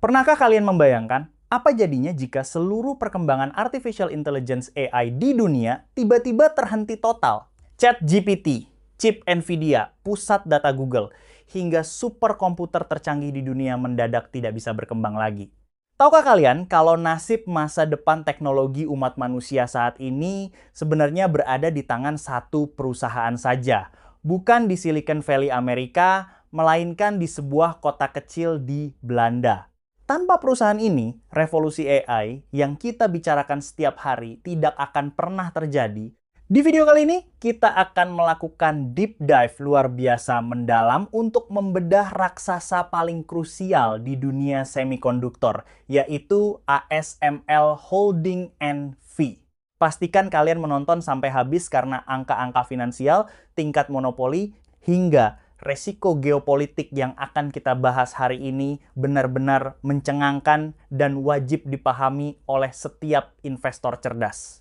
Pernahkah kalian membayangkan apa jadinya jika seluruh perkembangan artificial intelligence AI di dunia tiba-tiba terhenti total? ChatGPT, chip Nvidia, pusat data Google, hingga superkomputer tercanggih di dunia mendadak tidak bisa berkembang lagi. Tahukah kalian kalau nasib masa depan teknologi umat manusia saat ini sebenarnya berada di tangan satu perusahaan saja, bukan di Silicon Valley Amerika, melainkan di sebuah kota kecil di Belanda. Tanpa perusahaan ini, revolusi AI yang kita bicarakan setiap hari tidak akan pernah terjadi. Di video kali ini, kita akan melakukan deep dive luar biasa mendalam untuk membedah raksasa paling krusial di dunia semikonduktor, yaitu ASML Holding N.V. Pastikan kalian menonton sampai habis karena angka-angka finansial, tingkat monopoli, hingga resiko geopolitik yang akan kita bahas hari ini benar-benar mencengangkan dan wajib dipahami oleh setiap investor cerdas.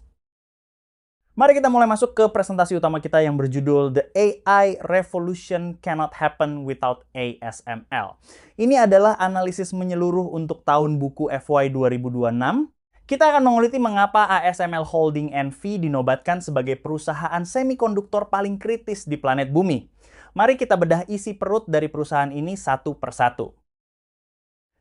Mari kita mulai masuk ke presentasi utama kita yang berjudul The AI Revolution Cannot Happen Without ASML. Ini adalah analisis menyeluruh untuk tahun buku FY 2026. Kita akan menguliti mengapa ASML Holding N.V. dinobatkan sebagai perusahaan semikonduktor paling kritis di planet bumi. Mari kita bedah isi perut dari perusahaan ini satu persatu.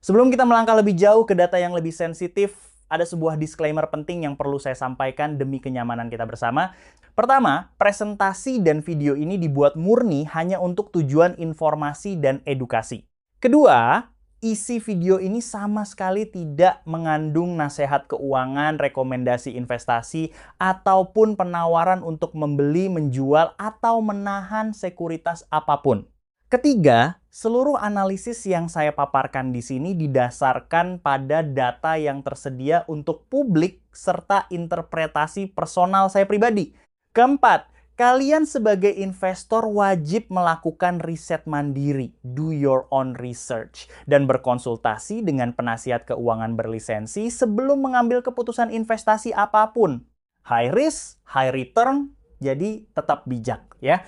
Sebelum kita melangkah lebih jauh ke data yang lebih sensitif, ada sebuah disclaimer penting yang perlu saya sampaikan demi kenyamanan kita bersama. Pertama, presentasi dan video ini dibuat murni hanya untuk tujuan informasi dan edukasi. Kedua, isi video ini sama sekali tidak mengandung nasihat keuangan, rekomendasi investasi, ataupun penawaran untuk membeli, menjual, atau menahan sekuritas apapun. Ketiga, seluruh analisis yang saya paparkan di sini didasarkan pada data yang tersedia untuk publik serta interpretasi personal saya pribadi. Keempat, kalian sebagai investor wajib melakukan riset mandiri, do your own research, dan berkonsultasi dengan penasihat keuangan berlisensi sebelum mengambil keputusan investasi apapun. High risk, high return, jadi tetap bijak ya.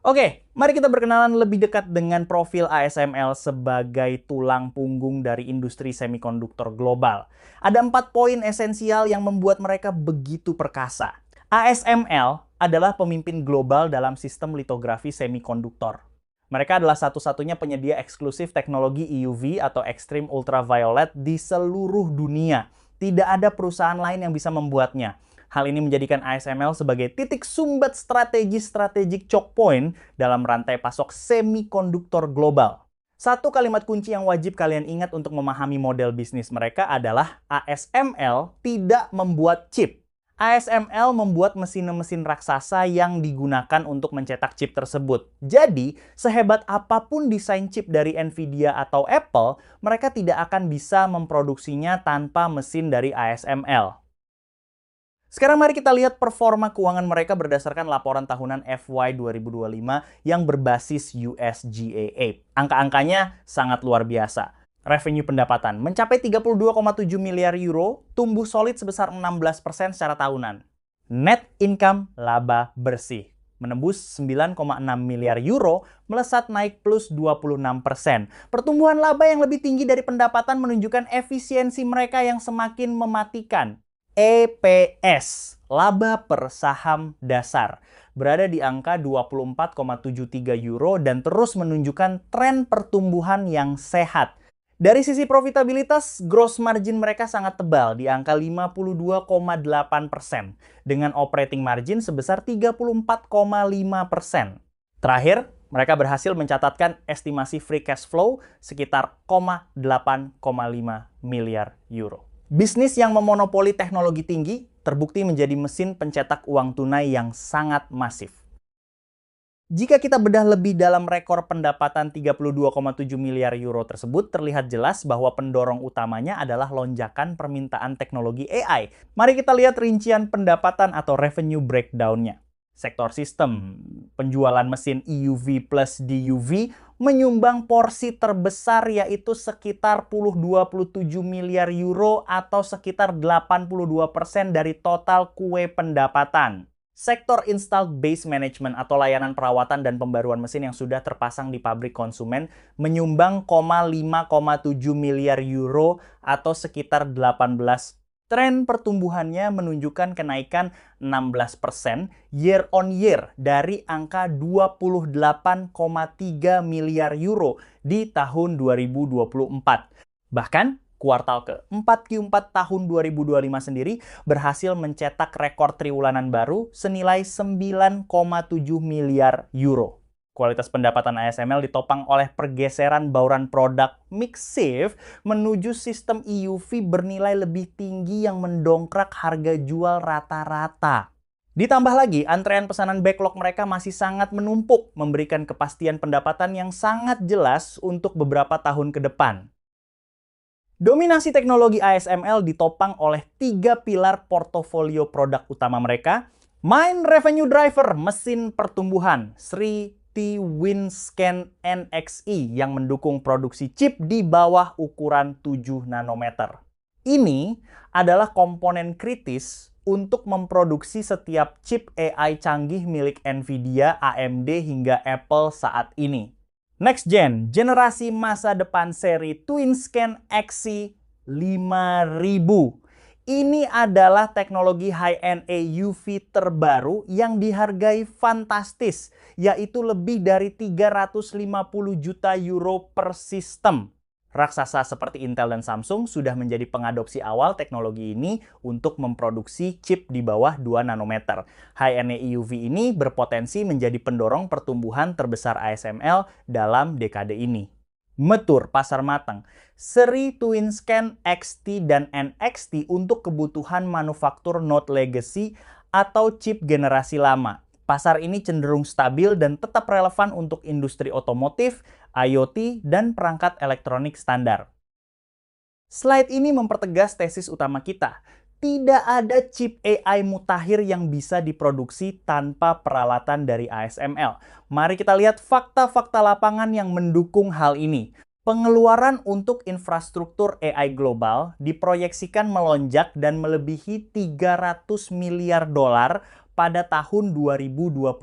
Oke, mari kita berkenalan lebih dekat dengan profil ASML sebagai tulang punggung dari industri semikonduktor global. Ada 4 poin esensial yang membuat mereka begitu perkasa. ASML adalah pemimpin global dalam sistem litografi semikonduktor. Mereka adalah satu-satunya penyedia eksklusif teknologi EUV atau Extreme Ultraviolet di seluruh dunia. Tidak ada perusahaan lain yang bisa membuatnya. Hal ini menjadikan ASML sebagai titik sumbat strategik choke point dalam rantai pasok semikonduktor global. Satu kalimat kunci yang wajib kalian ingat untuk memahami model bisnis mereka adalah ASML tidak membuat chip. ASML membuat mesin-mesin raksasa yang digunakan untuk mencetak chip tersebut. Jadi, sehebat apapun desain chip dari Nvidia atau Apple, mereka tidak akan bisa memproduksinya tanpa mesin dari ASML. Sekarang mari kita lihat performa keuangan mereka berdasarkan laporan tahunan FY 2025 yang berbasis US GAAP. Angka-angkanya sangat luar biasa. Revenue pendapatan mencapai 32,7 miliar euro, tumbuh solid sebesar 16% secara tahunan. Net income laba bersih menembus 9,6 miliar euro, melesat naik plus 26%. Pertumbuhan laba yang lebih tinggi dari pendapatan menunjukkan efisiensi mereka yang semakin mematikan. EPS, laba per saham dasar, berada di angka 24,73 euro dan terus menunjukkan tren pertumbuhan yang sehat. Dari sisi profitabilitas, gross margin mereka sangat tebal di angka 52,8% dengan operating margin sebesar 34,5%. Terakhir, mereka berhasil mencatatkan estimasi free cash flow sekitar 8,5 miliar euro. Bisnis yang memonopoli teknologi tinggi terbukti menjadi mesin pencetak uang tunai yang sangat masif. Jika kita bedah lebih dalam rekor pendapatan 32,7 miliar euro tersebut, terlihat jelas bahwa pendorong utamanya adalah lonjakan permintaan teknologi AI. Mari kita lihat rincian pendapatan atau revenue breakdown-nya. Sektor sistem, penjualan mesin EUV plus DUV menyumbang porsi terbesar yaitu sekitar 27 miliar euro atau sekitar 82% dari total kue pendapatan. Sektor installed base management atau layanan perawatan dan pembaruan mesin yang sudah terpasang di pabrik konsumen menyumbang 5,7 miliar euro atau sekitar 18. Tren pertumbuhannya menunjukkan kenaikan 16% year on year dari angka 28,3 miliar euro di tahun 2024. Bahkan, kuartal ke-4 Q4 tahun 2025 sendiri berhasil mencetak rekor triwulan baru senilai 9,7 miliar euro. Kualitas pendapatan ASML ditopang oleh pergeseran bauran produk mix shift menuju sistem EUV bernilai lebih tinggi yang mendongkrak harga jual rata-rata. Ditambah lagi, antrean pesanan backlog mereka masih sangat menumpuk, memberikan kepastian pendapatan yang sangat jelas untuk beberapa tahun ke depan. Dominasi teknologi ASML ditopang oleh 3 pilar portofolio produk utama mereka. Main revenue driver mesin pertumbuhan, Sri T-WinScan NXE yang mendukung produksi chip di bawah ukuran 7 nanometer. Ini adalah komponen kritis untuk memproduksi setiap chip AI canggih milik Nvidia, AMD, hingga Apple saat ini. Next Gen, generasi masa depan seri TwinScan XE 5000. Ini adalah teknologi high-end EUV terbaru yang dihargai fantastis, yaitu lebih dari 350 juta euro per sistem. Raksasa seperti Intel dan Samsung sudah menjadi pengadopsi awal teknologi ini untuk memproduksi chip di bawah 2 nanometer. High-end EUV ini berpotensi menjadi pendorong pertumbuhan terbesar ASML dalam dekade ini. Metur pasar matang, seri TwinScan XT dan NXT untuk kebutuhan manufaktur node legacy atau chip generasi lama. Pasar ini cenderung stabil dan tetap relevan untuk industri otomotif, IoT, dan perangkat elektronik standar. Slide ini mempertegas tesis utama kita. Tidak ada chip AI mutakhir yang bisa diproduksi tanpa peralatan dari ASML. Mari kita lihat fakta-fakta lapangan yang mendukung hal ini. Pengeluaran untuk infrastruktur AI global diproyeksikan melonjak dan melebihi 300 miliar dolar pada tahun 2027.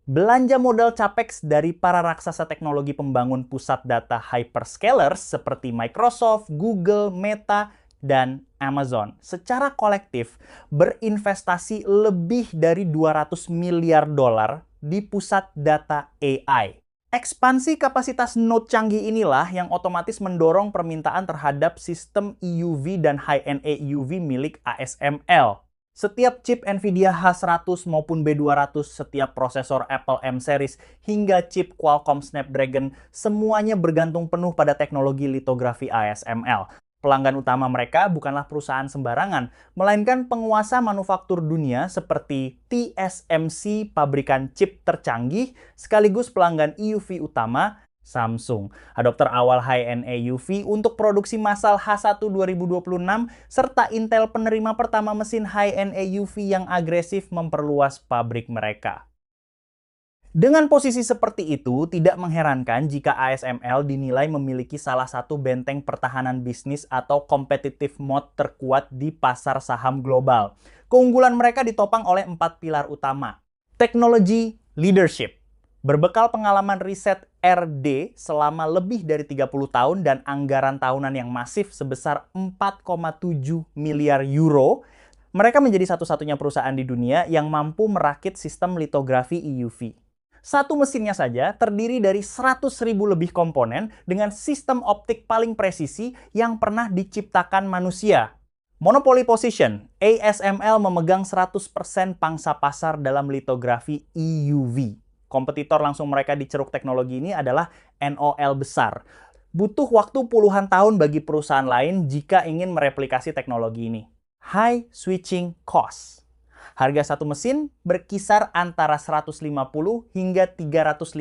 Belanja modal capex dari para raksasa teknologi pembangun pusat data hyperscalers seperti Microsoft, Google, Meta, dan Amazon secara kolektif berinvestasi lebih dari 200 miliar dolar di pusat data AI. Ekspansi kapasitas node canggih inilah yang otomatis mendorong permintaan terhadap sistem EUV dan high-end EUV milik ASML. Setiap chip Nvidia H100 maupun B200, setiap prosesor Apple M Series, hingga chip Qualcomm Snapdragon, semuanya bergantung penuh pada teknologi litografi ASML. Pelanggan utama mereka bukanlah perusahaan sembarangan, melainkan penguasa manufaktur dunia seperti TSMC, pabrikan chip tercanggih, sekaligus pelanggan EUV utama, Samsung, adopter awal high-end EUV untuk produksi massal H1 2026, serta Intel penerima pertama mesin high-end EUV yang agresif memperluas pabrik mereka. Dengan posisi seperti itu, tidak mengherankan jika ASML dinilai memiliki salah satu benteng pertahanan bisnis atau competitive moat terkuat di pasar saham global. Keunggulan mereka ditopang oleh 4 pilar utama. Teknologi leadership. Berbekal pengalaman riset R&D selama lebih dari 30 tahun dan anggaran tahunan yang masif sebesar 4,7 miliar euro, mereka menjadi satu-satunya perusahaan di dunia yang mampu merakit sistem litografi EUV. Satu mesinnya saja terdiri dari 100.000 lebih komponen dengan sistem optik paling presisi yang pernah diciptakan manusia. Monopoly position, ASML memegang 100% pangsa pasar dalam litografi EUV. Kompetitor langsung mereka di ceruk teknologi ini adalah NOL besar. Butuh waktu puluhan tahun bagi perusahaan lain jika ingin mereplikasi teknologi ini. High switching cost. Harga satu mesin berkisar antara 150 hingga 350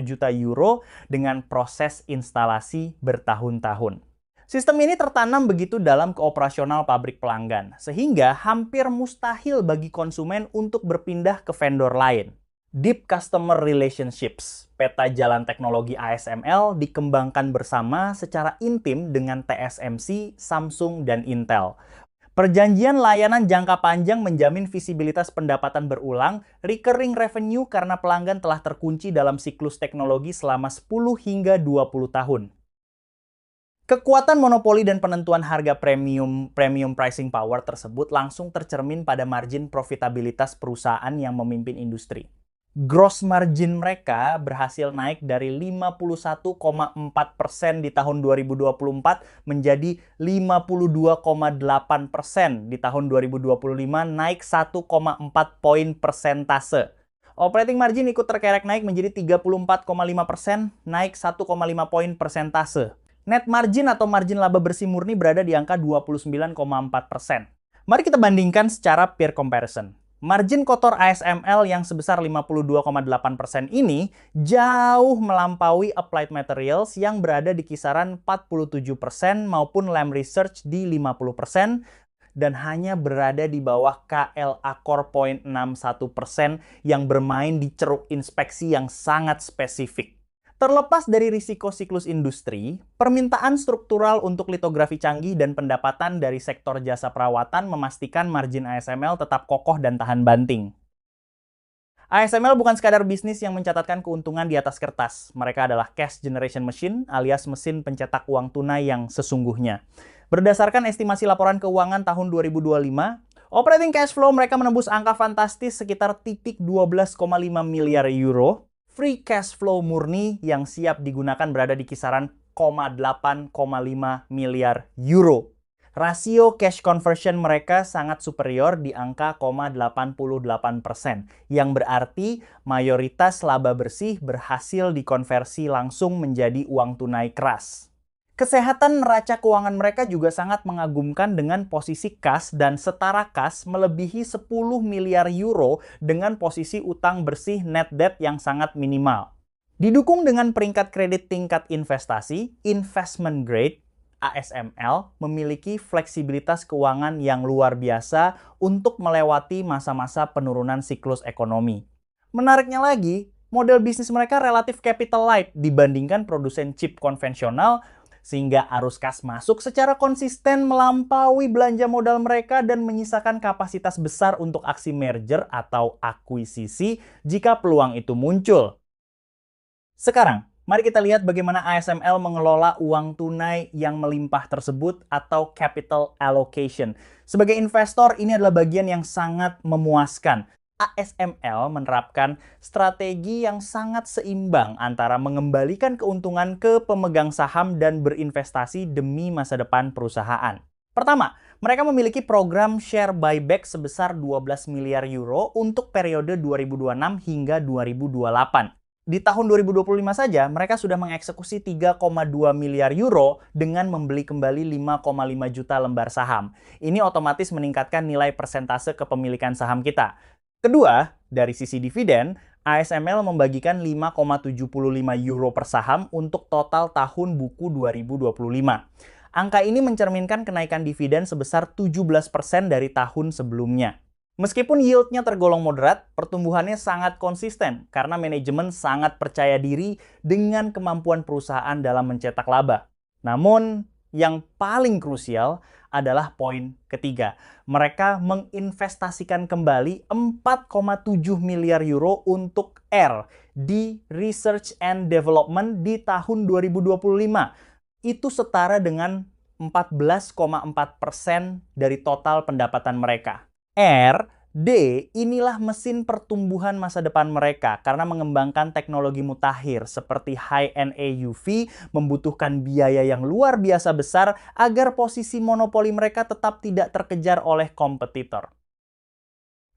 juta euro dengan proses instalasi bertahun-tahun. Sistem ini tertanam begitu dalam keoperasional pabrik pelanggan, sehingga hampir mustahil bagi konsumen untuk berpindah ke vendor lain. Deep Customer Relationships, peta jalan teknologi ASML dikembangkan bersama secara intim dengan TSMC, Samsung, dan Intel. Perjanjian layanan jangka panjang menjamin visibilitas pendapatan berulang, recurring revenue karena pelanggan telah terkunci dalam siklus teknologi selama 10 hingga 20 tahun. Kekuatan monopoli dan penentuan harga premium pricing power tersebut langsung tercermin pada margin profitabilitas perusahaan yang memimpin industri. Gross margin mereka berhasil naik dari 51,4% di tahun 2024 menjadi 52,8% di tahun 2025, naik 1,4 poin persentase. Operating margin ikut terkerek naik menjadi 34,5%, naik 1,5 poin persentase. Net margin atau margin laba bersih murni berada di angka 29,4%. Mari kita bandingkan secara peer comparison. Margin kotor ASML yang sebesar 52,8% ini jauh melampaui Applied Materials yang berada di kisaran 47% maupun Lam Research di 50% dan hanya berada di bawah KLA Corp 0,61% yang bermain di ceruk inspeksi yang sangat spesifik. Terlepas dari risiko siklus industri, permintaan struktural untuk litografi canggih dan pendapatan dari sektor jasa perawatan memastikan margin ASML tetap kokoh dan tahan banting. ASML bukan sekadar bisnis yang mencatatkan keuntungan di atas kertas. Mereka adalah cash generation machine alias mesin pencetak uang tunai yang sesungguhnya. Berdasarkan estimasi laporan keuangan tahun 2025, operating cash flow mereka menembus angka fantastis sekitar titik 12,5 miliar euro. Free cash flow murni yang siap digunakan berada di kisaran 8,5 miliar euro. Rasio cash conversion mereka sangat superior di angka 0,88%, yang berarti mayoritas laba bersih berhasil dikonversi langsung menjadi uang tunai keras. Kesehatan neraca keuangan mereka juga sangat mengagumkan dengan posisi kas dan setara kas melebihi 10 miliar euro dengan posisi utang bersih net debt yang sangat minimal. Didukung dengan peringkat kredit tingkat investasi, investment grade, ASML memiliki fleksibilitas keuangan yang luar biasa untuk melewati masa-masa penurunan siklus ekonomi. Menariknya lagi, model bisnis mereka relatif capital light dibandingkan produsen chip konvensional, sehingga arus kas masuk secara konsisten melampaui belanja modal mereka dan menyisakan kapasitas besar untuk aksi merger atau akuisisi jika peluang itu muncul. Sekarang, mari kita lihat bagaimana ASML mengelola uang tunai yang melimpah tersebut atau capital allocation. Sebagai investor, ini adalah bagian yang sangat memuaskan. ASML menerapkan strategi yang sangat seimbang antara mengembalikan keuntungan ke pemegang saham dan berinvestasi demi masa depan perusahaan. Pertama, mereka memiliki program share buyback sebesar 12 miliar euro untuk periode 2026 hingga 2028. Di tahun 2025 saja, mereka sudah mengeksekusi 3,2 miliar euro dengan membeli kembali 5,5 juta lembar saham. Ini otomatis meningkatkan nilai persentase kepemilikan saham kita. Kedua, dari sisi dividen, ASML membagikan 5,75 euro per saham untuk total tahun buku 2025. Angka ini mencerminkan kenaikan dividen sebesar 17% dari tahun sebelumnya. Meskipun yield-nya tergolong moderat, pertumbuhannya sangat konsisten karena manajemen sangat percaya diri dengan kemampuan perusahaan dalam mencetak laba. Namun, yang paling krusial adalah poin ketiga. Mereka menginvestasikan kembali 4,7 miliar euro untuk R di Research and Development di tahun 2025. Itu setara dengan 14,4% dari total pendapatan mereka. D, inilah mesin pertumbuhan masa depan mereka karena mengembangkan teknologi mutakhir seperti high-end EUV membutuhkan biaya yang luar biasa besar agar posisi monopoli mereka tetap tidak terkejar oleh kompetitor.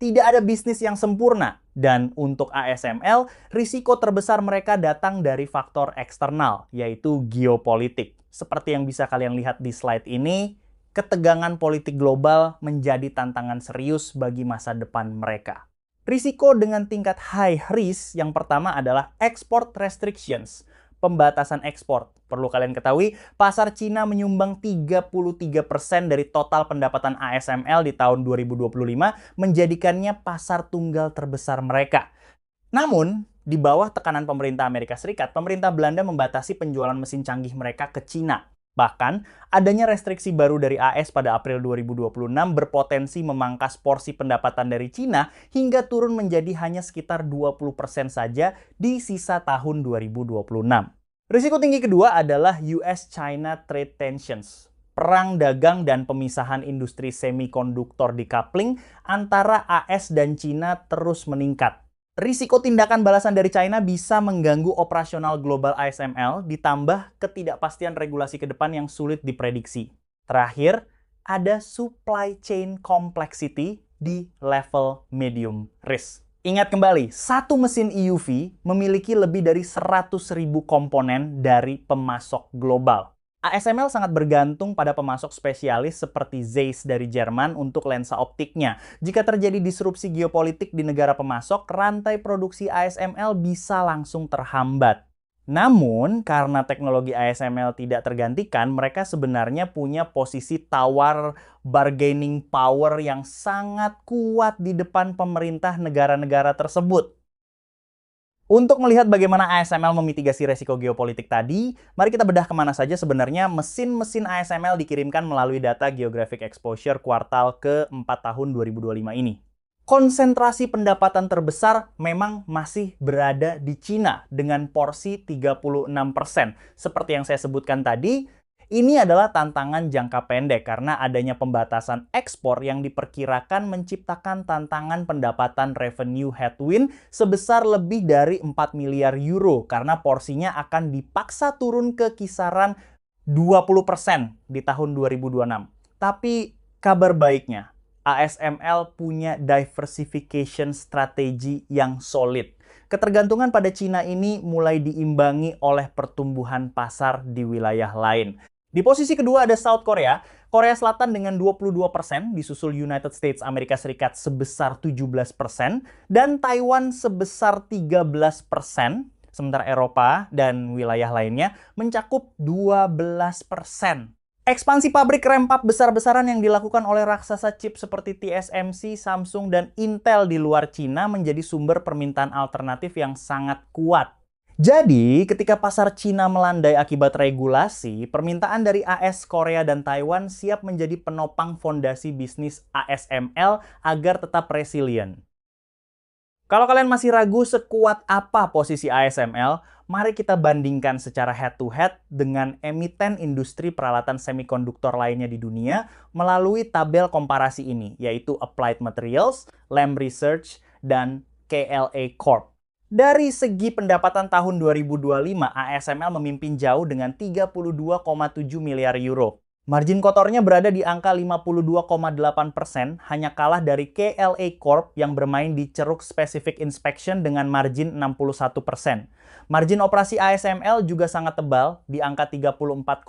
Tidak ada bisnis yang sempurna, dan untuk ASML, risiko terbesar mereka datang dari faktor eksternal, yaitu geopolitik. Seperti yang bisa kalian lihat di slide ini, ketegangan politik global menjadi tantangan serius bagi masa depan mereka. Risiko dengan tingkat high risk yang pertama adalah export restrictions, pembatasan ekspor. Perlu kalian ketahui, pasar Cina menyumbang 33% dari total pendapatan ASML di tahun 2025, menjadikannya pasar tunggal terbesar mereka. Namun, di bawah tekanan pemerintah Amerika Serikat, pemerintah Belanda membatasi penjualan mesin canggih mereka ke Cina. Bahkan, adanya restriksi baru dari AS pada April 2026 berpotensi memangkas porsi pendapatan dari Cina hingga turun menjadi hanya sekitar 20% saja di sisa tahun 2026. Risiko tinggi kedua adalah US-China trade tensions. Perang dagang dan pemisahan industri semikonduktor decoupling antara AS dan Cina terus meningkat. Risiko tindakan balasan dari China bisa mengganggu operasional global ASML, ditambah ketidakpastian regulasi ke depan yang sulit diprediksi. Terakhir, ada supply chain complexity di level medium risk. Ingat kembali, satu mesin EUV memiliki lebih dari 100.000 komponen dari pemasok global. ASML sangat bergantung pada pemasok spesialis seperti Zeiss dari Jerman untuk lensa optiknya. Jika terjadi disrupsi geopolitik di negara pemasok, rantai produksi ASML bisa langsung terhambat. Namun, karena teknologi ASML tidak tergantikan, mereka sebenarnya punya posisi tawar bargaining power yang sangat kuat di depan pemerintah negara-negara tersebut. Untuk melihat bagaimana ASML memitigasi resiko geopolitik tadi, mari kita bedah kemana saja sebenarnya mesin-mesin ASML dikirimkan melalui data Geographic Exposure kuartal ke-4 tahun 2025 ini. Konsentrasi pendapatan terbesar memang masih berada di Cina dengan porsi 36%. Seperti yang saya sebutkan tadi, ini adalah tantangan jangka pendek karena adanya pembatasan ekspor yang diperkirakan menciptakan tantangan pendapatan revenue headwind sebesar lebih dari 4 miliar euro karena porsinya akan dipaksa turun ke kisaran 20% di tahun 2026. Tapi kabar baiknya, ASML punya diversification strategi yang solid. Ketergantungan pada Cina ini mulai diimbangi oleh pertumbuhan pasar di wilayah lain. Di posisi kedua ada South Korea. Korea Selatan dengan 22%, disusul United States Amerika Serikat sebesar 17%, dan Taiwan sebesar 13%, sementara Eropa dan wilayah lainnya mencakup 12%. Ekspansi pabrik ramp up besar-besaran yang dilakukan oleh raksasa chip seperti TSMC, Samsung, dan Intel di luar Cina menjadi sumber permintaan alternatif yang sangat kuat. Jadi, ketika pasar Cina melandai akibat regulasi, permintaan dari AS, Korea, dan Taiwan siap menjadi penopang fondasi bisnis ASML agar tetap resilient. Kalau kalian masih ragu sekuat apa posisi ASML, mari kita bandingkan secara head-to-head dengan emiten industri peralatan semikonduktor lainnya di dunia melalui tabel komparasi ini, yaitu Applied Materials, Lam Research, dan KLA Corp. Dari segi pendapatan tahun 2025, ASML memimpin jauh dengan 32,7 miliar euro. Margin kotornya berada di angka 52,8%, hanya kalah dari KLA Corp yang bermain di ceruk specific inspection dengan margin 61%. Margin operasi ASML juga sangat tebal di angka 34,5%.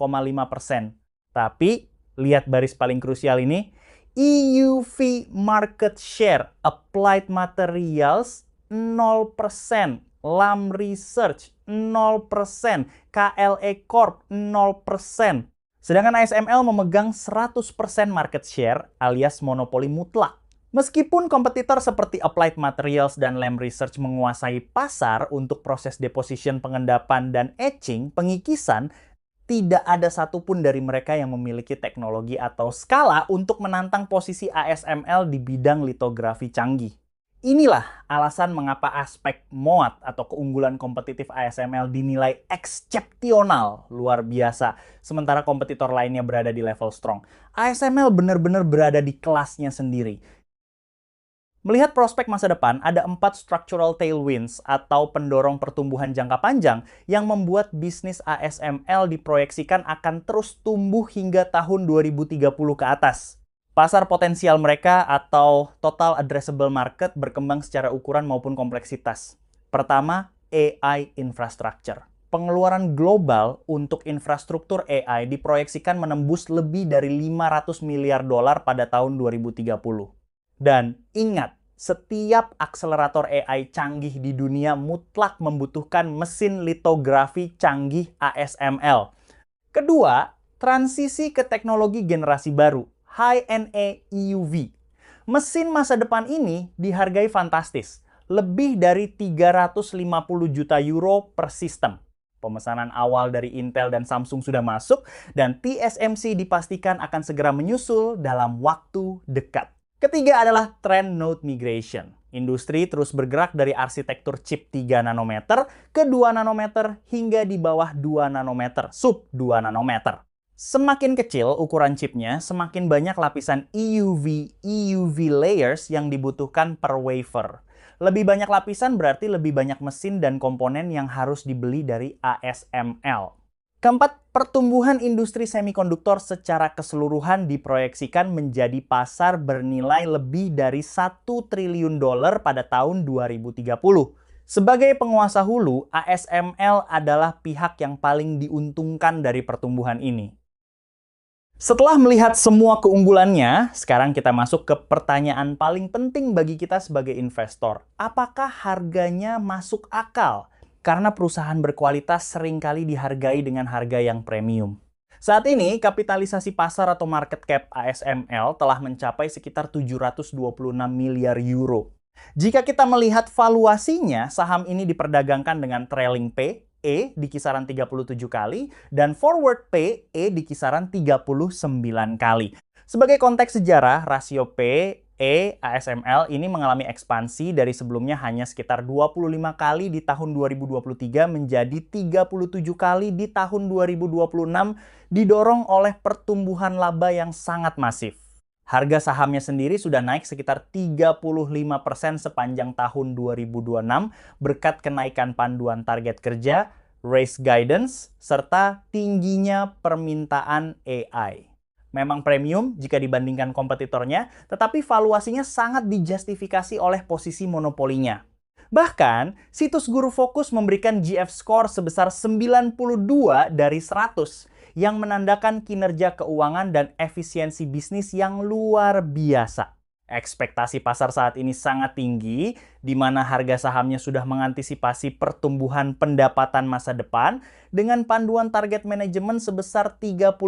Tapi, lihat baris paling krusial ini, EUV market share Applied Materials 0%, Lam Research 0%, KLA Corp 0%. Sedangkan ASML memegang 100% market share alias monopoli mutlak. Meskipun kompetitor seperti Applied Materials dan Lam Research menguasai pasar untuk proses deposition pengendapan dan etching, pengikisan, tidak ada satupun dari mereka yang memiliki teknologi atau skala untuk menantang posisi ASML di bidang litografi canggih. Inilah alasan mengapa aspek MOAT atau keunggulan kompetitif ASML dinilai eksepsional, luar biasa, sementara kompetitor lainnya berada di level strong. ASML benar-benar berada di kelasnya sendiri. Melihat prospek masa depan, ada 4 structural tailwinds atau pendorong pertumbuhan jangka panjang yang membuat bisnis ASML diproyeksikan akan terus tumbuh hingga tahun 2030 ke atas. Pasar potensial mereka atau total addressable market berkembang secara ukuran maupun kompleksitas. Pertama, AI infrastructure. Pengeluaran global untuk infrastruktur AI diproyeksikan menembus lebih dari 500 miliar dolar pada tahun 2030. Dan ingat, setiap akselerator AI canggih di dunia mutlak membutuhkan mesin litografi canggih ASML. Kedua, transisi ke teknologi generasi baru, High-NA EUV. Mesin masa depan ini dihargai fantastis, lebih dari 350 juta euro per sistem. Pemesanan awal dari Intel dan Samsung sudah masuk, dan TSMC dipastikan akan segera menyusul dalam waktu dekat. Ketiga adalah tren node migration. Industri terus bergerak dari arsitektur chip 3 nanometer ke 2 nanometer hingga di bawah 2 nanometer, sub 2 nanometer. Semakin kecil ukuran chipnya, semakin banyak lapisan EUV layers yang dibutuhkan per wafer. Lebih banyak lapisan berarti lebih banyak mesin dan komponen yang harus dibeli dari ASML. Keempat, pertumbuhan industri semikonduktor secara keseluruhan diproyeksikan menjadi pasar bernilai lebih dari $1 triliun pada tahun 2030. Sebagai penguasa hulu, ASML adalah pihak yang paling diuntungkan dari pertumbuhan ini. Setelah melihat semua keunggulannya, sekarang kita masuk ke pertanyaan paling penting bagi kita sebagai investor. Apakah harganya masuk akal? Karena perusahaan berkualitas seringkali dihargai dengan harga yang premium. Saat ini, kapitalisasi pasar atau market cap ASML telah mencapai sekitar 726 miliar euro. Jika kita melihat valuasinya, saham ini diperdagangkan dengan trailing P, E di kisaran 37 kali, dan forward P, E di kisaran 39 kali. Sebagai konteks sejarah, rasio P, E, ASML ini mengalami ekspansi dari sebelumnya hanya sekitar 25 kali di tahun 2023 menjadi 37 kali di tahun 2026, didorong oleh pertumbuhan laba yang sangat masif. Harga sahamnya sendiri sudah naik sekitar 35% sepanjang tahun 2026 berkat kenaikan panduan target kerja, raise guidance, serta tingginya permintaan AI. Memang premium jika dibandingkan kompetitornya, tetapi valuasinya sangat dijustifikasi oleh posisi monopolinya. Bahkan, situs Guru Fokus memberikan GF score sebesar 92 dari 100, yang menandakan kinerja keuangan dan efisiensi bisnis yang luar biasa. Ekspektasi pasar saat ini sangat tinggi, di mana harga sahamnya sudah mengantisipasi pertumbuhan pendapatan masa depan dengan panduan target manajemen sebesar 36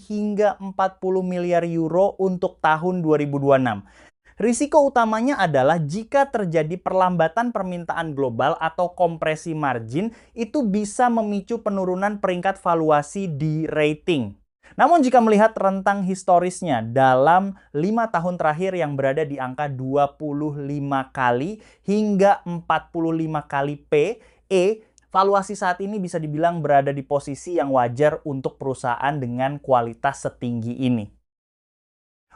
hingga 40 miliar euro untuk tahun 2026. Risiko utamanya adalah jika terjadi perlambatan permintaan global atau kompresi margin, itu bisa memicu penurunan peringkat valuasi di rating. Namun jika melihat rentang historisnya dalam 5 tahun terakhir yang berada di angka 25 kali hingga 45 kali P, E, valuasi saat ini bisa dibilang berada di posisi yang wajar untuk perusahaan dengan kualitas setinggi ini.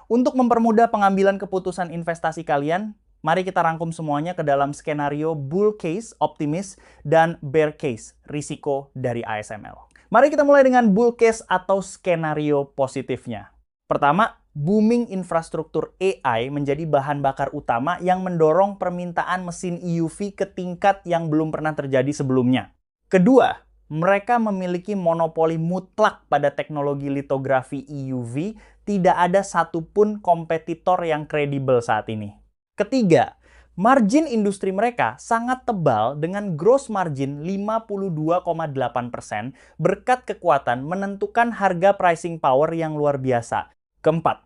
Untuk mempermudah pengambilan keputusan investasi kalian, mari kita rangkum semuanya ke dalam skenario bull case, optimis, dan bear case, risiko dari ASML. Mari kita mulai dengan bull case atau skenario positifnya. Pertama, booming infrastruktur AI menjadi bahan bakar utama yang mendorong permintaan mesin EUV ke tingkat yang belum pernah terjadi sebelumnya. Kedua, mereka memiliki monopoli mutlak pada teknologi litografi EUV, tidak ada satupun kompetitor yang kredibel saat ini. Ketiga, margin industri mereka sangat tebal dengan gross margin 52,8% berkat kekuatan menentukan harga pricing power yang luar biasa. Keempat,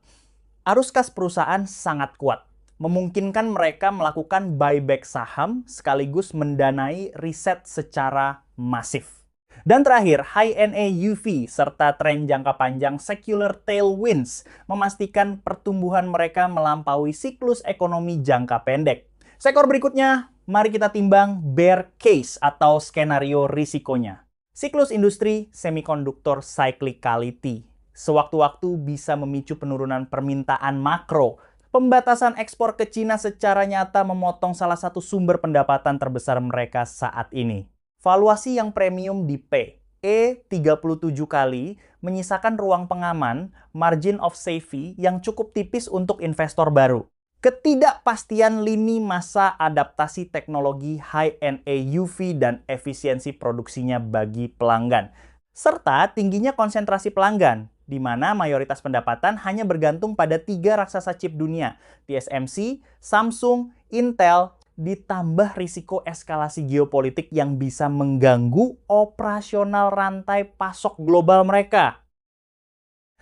arus kas perusahaan sangat kuat, memungkinkan mereka melakukan buyback saham sekaligus mendanai riset secara masif. Dan terakhir, high-NA UV serta tren jangka panjang secular tailwinds memastikan pertumbuhan mereka melampaui siklus ekonomi jangka pendek. Sektor berikutnya, mari kita timbang bear case atau skenario risikonya. Siklus industri semikonduktor cyclicality sewaktu-waktu bisa memicu penurunan permintaan makro. Pembatasan ekspor ke Cina secara nyata memotong salah satu sumber pendapatan terbesar mereka saat ini. Valuasi yang premium di P, E 37 kali, menyisakan ruang pengaman, margin of safety yang cukup tipis untuk investor baru. Ketidakpastian lini masa adaptasi teknologi high-NA UV dan efisiensi produksinya bagi pelanggan. Serta tingginya konsentrasi pelanggan, di mana mayoritas pendapatan hanya bergantung pada 3 raksasa chip dunia, TSMC, Samsung, Intel, ditambah risiko eskalasi geopolitik yang bisa mengganggu operasional rantai pasok global mereka.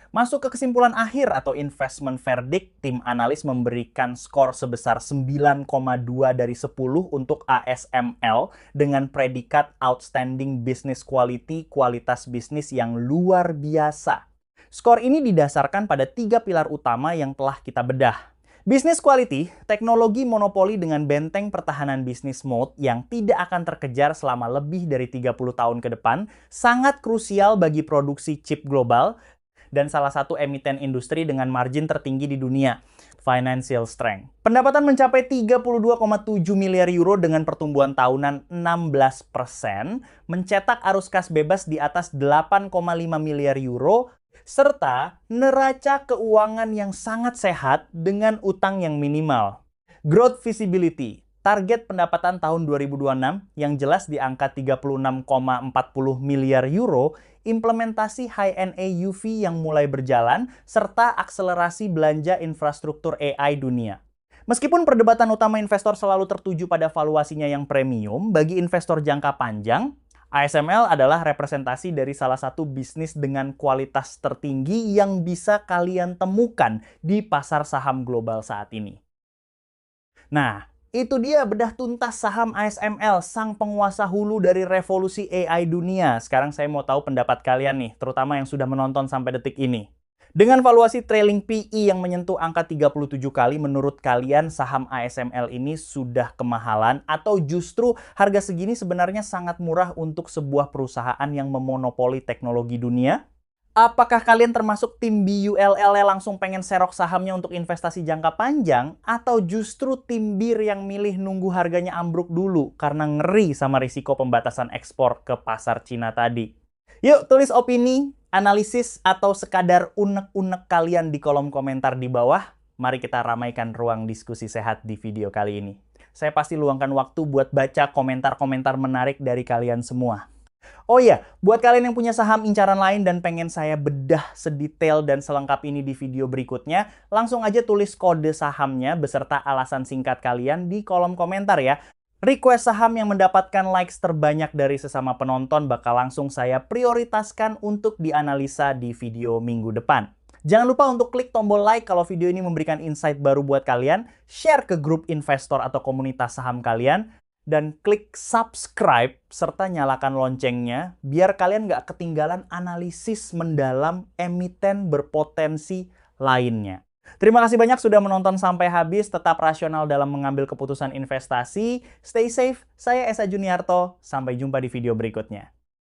Masuk ke kesimpulan akhir atau investment verdict, tim analis memberikan skor sebesar 9,2 dari 10 untuk ASML dengan predikat outstanding business quality, kualitas bisnis yang luar biasa. Skor ini didasarkan pada 3 pilar utama yang telah kita bedah. Business quality, teknologi monopoli dengan benteng pertahanan bisnis mode yang tidak akan terkejar selama lebih dari 30 tahun ke depan, sangat krusial bagi produksi chip global, dan salah satu emiten industri dengan margin tertinggi di dunia, financial strength. Pendapatan mencapai 32,7 miliar euro dengan pertumbuhan tahunan 16%, mencetak arus kas bebas di atas 8,5 miliar euro, serta neraca keuangan yang sangat sehat dengan utang yang minimal. Growth visibility. Target pendapatan tahun 2026 yang jelas di angka 36,40 miliar euro, implementasi high-end AUV yang mulai berjalan, serta akselerasi belanja infrastruktur AI dunia. Meskipun perdebatan utama investor selalu tertuju pada valuasinya yang premium, bagi investor jangka panjang, ASML adalah representasi dari salah satu bisnis dengan kualitas tertinggi yang bisa kalian temukan di pasar saham global saat ini. Nah, itu dia bedah tuntas saham ASML, sang penguasa hulu dari revolusi AI dunia. Sekarang saya mau tahu pendapat kalian nih, terutama yang sudah menonton sampai detik ini. Dengan valuasi trailing PE yang menyentuh angka 37 kali, menurut kalian saham ASML ini sudah kemahalan atau justru harga segini sebenarnya sangat murah untuk sebuah perusahaan yang memonopoli teknologi dunia? Apakah kalian termasuk tim BULL yang langsung pengen serok sahamnya untuk investasi jangka panjang? Atau justru tim BIR yang milih nunggu harganya ambruk dulu karena ngeri sama risiko pembatasan ekspor ke pasar Cina tadi? Yuk tulis opini, analisis, atau sekadar unek-unek kalian di kolom komentar di bawah. Mari kita ramaikan ruang diskusi sehat di video kali ini. Saya pasti luangkan waktu buat baca komentar-komentar menarik dari kalian semua. Oh iya, buat kalian yang punya saham incaran lain dan pengen saya bedah sedetail dan selengkap ini di video berikutnya, langsung aja tulis kode sahamnya beserta alasan singkat kalian di kolom komentar ya. Request saham yang mendapatkan likes terbanyak dari sesama penonton bakal langsung saya prioritaskan untuk dianalisa di video minggu depan. Jangan lupa untuk klik tombol like kalau video ini memberikan insight baru buat kalian, share ke grup investor atau komunitas saham kalian, dan klik subscribe serta nyalakan loncengnya biar kalian nggak ketinggalan analisis mendalam emiten berpotensi lainnya. Terima kasih banyak sudah menonton sampai habis. Tetap rasional dalam mengambil keputusan investasi. Stay safe. Saya Esa Juniarto. Sampai jumpa di video berikutnya.